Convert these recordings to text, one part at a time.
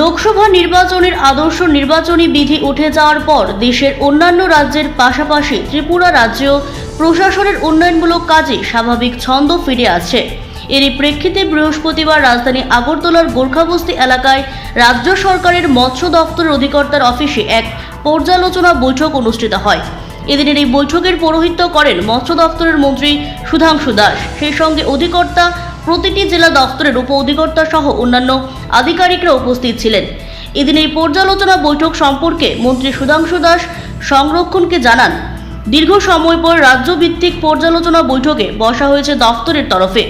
লোকসভা নির্বাচনের আদর্শ নির্বাচনী বিধি উঠে যাওয়ার পর দেশের অন্যান্য রাজ্যের পাশাপাশি ত্রিপুরা রাজ্যেও প্রশাসনের উন্নয়নমূলক কাজে স্বাভাবিক ছন্দ ফিরে আসছে। এরই প্রেক্ষিতে বৃহস্পতিবার রাজধানী আগরতলার গোর্খাবস্তি এলাকায় রাজ্য সরকারের মৎস্য দপ্তরের অধিকর্তার অফিসে এক পর্যালোচনা বৈঠক অনুষ্ঠিত হয়। এদিনের এই বৈঠকের পৌরোহিত্য করেন মৎস্য দপ্তরের মন্ত্রী সুধাংশু দাস। সেই সঙ্গে অধিকর্তা, প্রতিটি জেলা দপ্তরের উপ অধিকর্তা সহ অন্যান্য আধিকারিকরা উপস্থিত ছিলেন। এদিন এই পর্যালোচনা বৈঠক সম্পর্কে মন্ত্রী সুধাংশু দাস সংরক্ষণকে জানান, দীর্ঘ সময় পর রাজ্যভিত্তিক পর্যালোচনা বৈঠকে বসা হয়েছে দপ্তরের তরফে।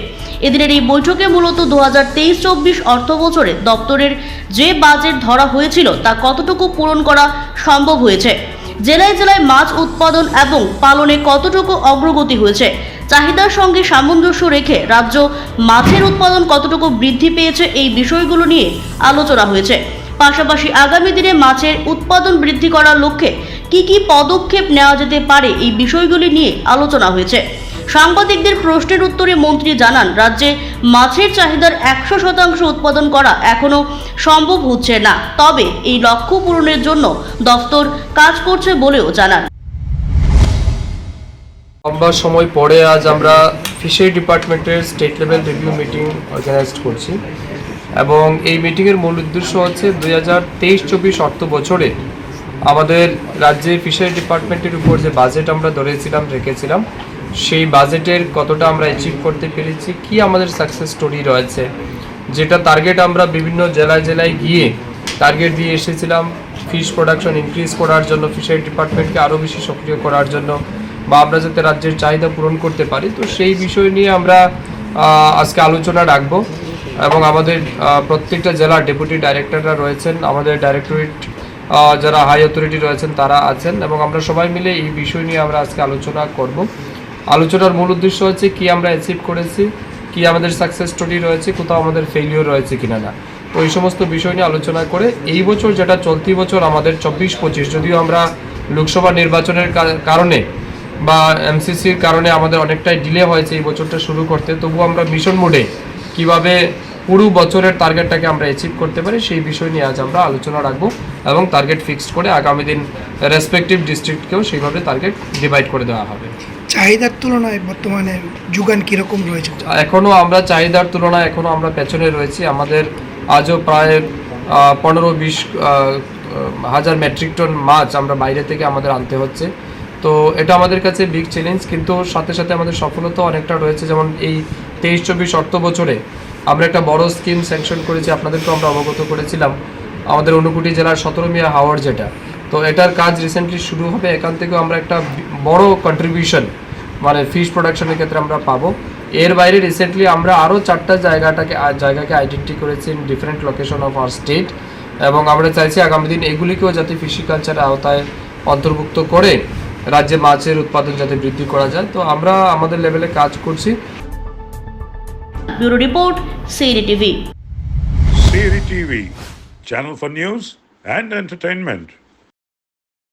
এদিনের এই বৈঠকে মূলত 2023-24 অর্থ বছরে দপ্তরের যে বাজেট ধরা হয়েছিল তা কতটুকু পূরণ করা সম্ভব হয়েছে, জেলায় জেলায় মাছ উৎপাদন এবং পালনে কতটুকু অগ্রগতি হয়েছে, চাহিদার সঙ্গে সামঞ্জস্য রেখে রাজ্য মাছের উৎপাদন কতটুকু বৃদ্ধি পেয়েছে, এই বিষয়গুলো নিয়ে আলোচনা হয়েছে। পাশাপাশি আগামী দিনে মাছের উৎপাদন বৃদ্ধি করার লক্ষ্যে কি পদক্ষেপ নেওয়া যেতে পারে, এই বিষয়গুলি নিয়ে আলোচনা হয়েছে। সাংবাদিকদের প্রশ্নের উত্তরে মন্ত্রী জানান, রাজ্যে মাছের চাহিদার 100% উৎপাদন করা এখনো সম্ভব হচ্ছে না, তবে এই লক্ষ্য পূরণের জন্য দপ্তর কাজ করছে বলেও জানান। লম্বা সময় পরে আজ আমরা ফিশারি ডিপার্টমেন্টের state level review meeting organise করছি এবং এই মিটিংয়ের মূল উদ্দেশ্য হচ্ছে 2023-24 অর্থ বছরে আমাদের রাজ্যে ফিশারি ডিপার্টমেন্টের উপর যে বাজেট আমরা রেখেছিলাম সেই বাজেটের কতটা আমরা অ্যাচিভ করতে পেরেছি, কি আমাদের সাকসেস স্টোরি রয়েছে, যেটা টার্গেট আমরা বিভিন্ন জেলায় গিয়ে টার্গেট দিয়ে এসেছিলাম ফিশ প্রোডাকশন ইনক্রিজ করার জন্য, ফিশারি ডিপার্টমেন্টকে আরও বেশি সক্রিয় করার জন্য, বা আমরা যাতে রাজ্যের চাহিদা পূরণ করতে পারি। তো সেই বিষয় নিয়ে আমরা আজকে আলোচনা রাখবো এবং আমাদের প্রত্যেকটা জেলার ডেপুটি ডাইরেক্টররা রয়েছেন, আমাদের ডাইরেক্টরেট যারা হাই অথরিটি রয়েছেন তারা আছেন এবং আমরা সবাই মিলে এই বিষয় নিয়ে আমরা আজকে আলোচনা করব। আলোচনার মূল উদ্দেশ্য হচ্ছে কি আমরা অ্যাচিভ করেছি, কি আমাদের সাকসেস স্টোরি রয়েছে, কোথাও আমাদের ফেলিওর রয়েছে কিনা না। তো এই সমস্ত বিষয় নিয়ে আলোচনা করে এই বছর, যেটা চলতি বছর আমাদের 24-25, যদিও আমরা লোকসভা নির্বাচনের কারণে বা এমসিসির কারণে আমাদের অনেকটাই ডিলে হয়েছে এই বছরটা শুরু করতে, তবু আমরা মিশন মোডে কিভাবে পুরো বছরের টার্গেটটাকে আমরা অ্যাচিভ করতে পারি সেই বিষয় নিয়ে আজ আমরা আলোচনা রাখবো এবং টার্গেট ফিক্সড করে আগামী দিন রেসপেক্টিভ ডিস্ট্রিক্টকেও সেইভাবে টার্গেট ডিভাইড করে দেওয়া হবে। চাহিদার তুলনায় বর্তমানে যোগান কীরকম রয়েছে? এখনও আমরা চাহিদার তুলনায় আমরা পেছনে রয়েছি। আমাদের আজও প্রায় 15-20 হাজার মেট্রিক টন মাছ আমরা বাইরে থেকে আমাদের আনতে হচ্ছে। তো এটা আমাদের কাছে বিগ চ্যালেঞ্জ, কিন্তু সাথে সাথে আমাদের সফলতা অনেকটা রয়েছে। যেমন এই 23-24 অর্থ বছরে আমরা একটা বড় স্কিম স্যাংশন করেছি, আপনাদেরকেও আমরা অবগত করেছিলাম, আমাদের ঊনকোটি জেলার 17 মিয়া হাওর যেটা, তো এটার কাজ রিসেন্টলি শুরু হবে। এখান থেকেও আমরা একটা বড় কন্ট্রিবিউশন মানে ফিশ প্রোডাকশনের ক্ষেত্রে আমরা পাবো। এর বাইরে রিসেন্টলি আমরা আরও 4টা জায়গাকে আইডেন্টি করেছি in different location of our state এবং আমরা চাইছি আগামী দিন এগুলিকেও যাতে ফিশিকালচারের আওতায় অন্তর্ভুক্ত করে রাজ্যে মাছের উৎপাদন যাতে বৃদ্ধি করা যায়। তো আমরা আমাদের লেভেলে কাজ করছি। Bureau report, Siri TV. Siri TV, channel for news and entertainment.